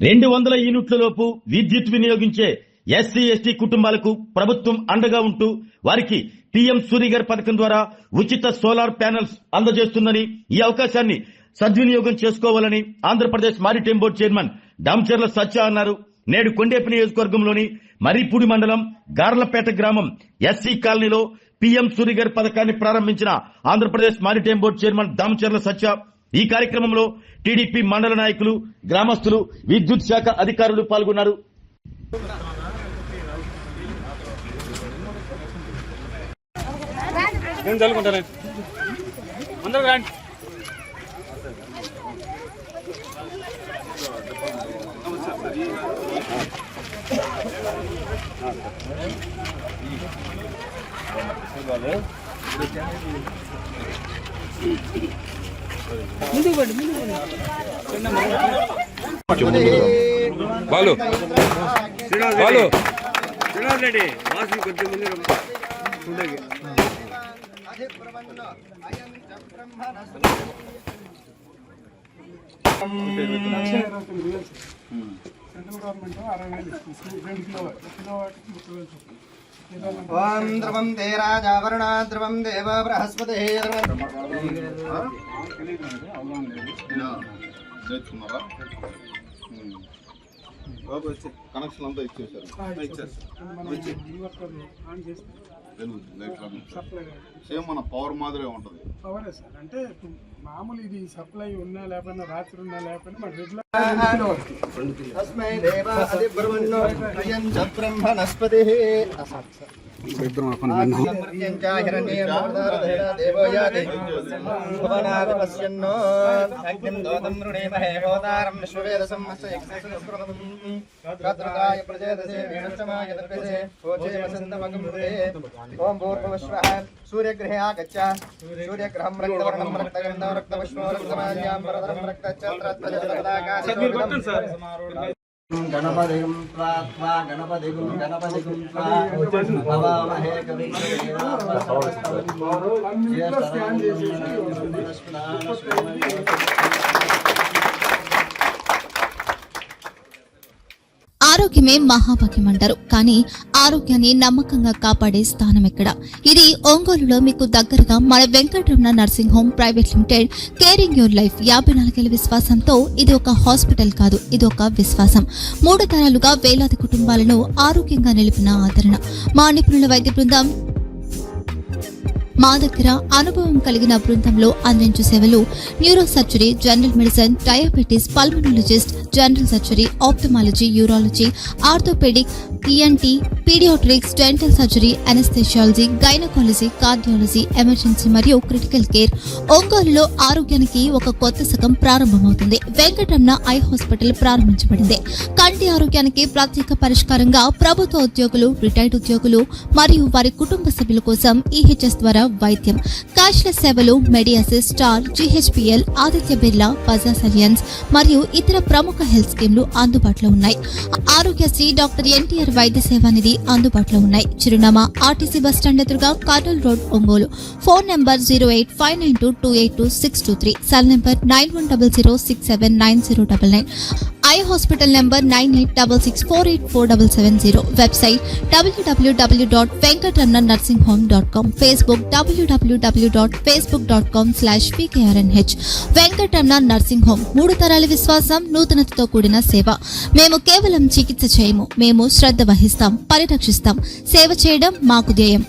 200 యూనిట్ల లోపు విద్యుత్ వినియోగించే ఎస్సీ ఎస్టీ కుటుంబాలకు ప్రభుత్వం అండగా ఉంటూ వారికి పీఎం సూర్యఘర్ పథకం ద్వారా ఉచిత సోలార్ ప్యానెల్స్ అందజేస్తుందని, ఈ అవకాశాన్ని సద్వినియోగం చేసుకోవాలని Andhra Pradesh maritime board chairman Damacharla Satya అన్నారు. నేడు కొండేపి నియోజకవర్గంలోని మర్రిపూడి మండలం గార్లపేట గ్రామం ఎస్సీ కాలనీలో పీఎం సూర్యఘర్ పథకాన్ని ప్రారంభించిన Andhra Pradesh maritime board chairman Damacharla Satya ఈ కార్యక్రమంలో టీడీపీ మండల నాయకులు, గ్రామస్తులు, విద్యుత్ శాఖ అధికారులు పాల్గొన్నారు. బాలు బాలు రెడ్డి వాసు కొద్ది ముందు ఓం ద్రవం దే రాజావరణ ద్రవం దేవ బృహస్పతి కనెక్షన్ అంతా ఇచ్చేసారు. సేమ్ మన పవర్ మాదిరే ఉంటుంది. పవరే సార్, అంటే మామూలు ఇది సప్లై ఉన్నా లేకపోయినా రాత్రి ఉన్నా లేకపోయినా మన రెగ్యులర్ సూర్యగ్రహే ఆగచ్చ సూర్యగ్రహం రక్తవర్ణం రక్తగంధం రక్తపుష్పం రక్తమాల్యాం వరదరం గణపతిం త్వా గణపతిం భవామహే కవిం ఆరోగ్యమే మహాభాగ్యం అంటారు, కానీ ఆరోగ్యాన్ని నమ్మకంగా కాపాడే స్థానం ఎక్కడ? ఇది ఒంగోలులో మీకు దగ్గరగా మన Venkataramana nursing home private limited. Caring your life 54 ఏళ్ల విశ్వాసంతో ఇది ఒక హాస్పిటల్ కాదు, ఇది ఒక విశ్వాసం. 3 తరాలుగా వేలాది కుటుంబాలను ఆరోగ్యంగా నిలిపిన ఆదరణ. మా నిపుణుల వైద్య బృందం మా దగ్గర అనుభవం కలిగిన బృందంలో అందించే సేవలు neurosurgery, general medicine, diabetes, pulmonologist, general surgery, ophthalmology, urology, orthopaedic, ENT, paediatrics, dental surgery, anaesthesiology, gynaecology, cardiology, emergency మరియు క్రిటికల్ కేర్. ఒంగోలులో ఆరోగ్యానికి ఒక కొత్త శకం ప్రారంభమవుతుంది. వెంకటరమణ ఐ హాస్పిటల్ ప్రారంభించబడింది. కంటి ఆరోగ్యానికి ప్రత్యేక పరిష్కారంగా ప్రభుత్వ ఉద్యోగులు, రిటైర్డ్ ఉద్యోగులు మరియు వారి కుటుంబ సభ్యుల కోసం ఈహెచ్ఎస్ ద్వారా వైద్యం, క్యాష్లెస్ సేవలు, మెడియాసిస్, స్టార్, జీహెచ్పీఎల్, ఆదిత్య బిర్లా, బజాజ్ అలియన్స్ మరియు ఇతర ప్రముఖ హెల్త్ స్కీమ్లు అందుబాటులో ఉన్నాయి. ఆరోగ్యశ్రీ, డాక్టర్ ఎన్టీఆర్ వైద్య సేవా నిధి అందుబాటులో ఉన్నాయి. చిరునామా ఆర్టీసీ బస్టాండ్ ఎదురుగా, Kurnool road, Ongole. Phone number 08592282623, cell number 9100679099, eye hospital number 9866484770, website www.venkatramanarsinghome.com, Facebook www.facebook.com/vkrnh. Venkataramana nursing home, 3 తరాల విశ్వాసం, నూతనతతో కూడిన సేవ. మేము కేవలం చికిత్స చేయము, మేము శ్రద్ధ వహిస్తాం, పరిరక్షిస్తాం. సేవ చేయడం మాకు ధ్యేయం.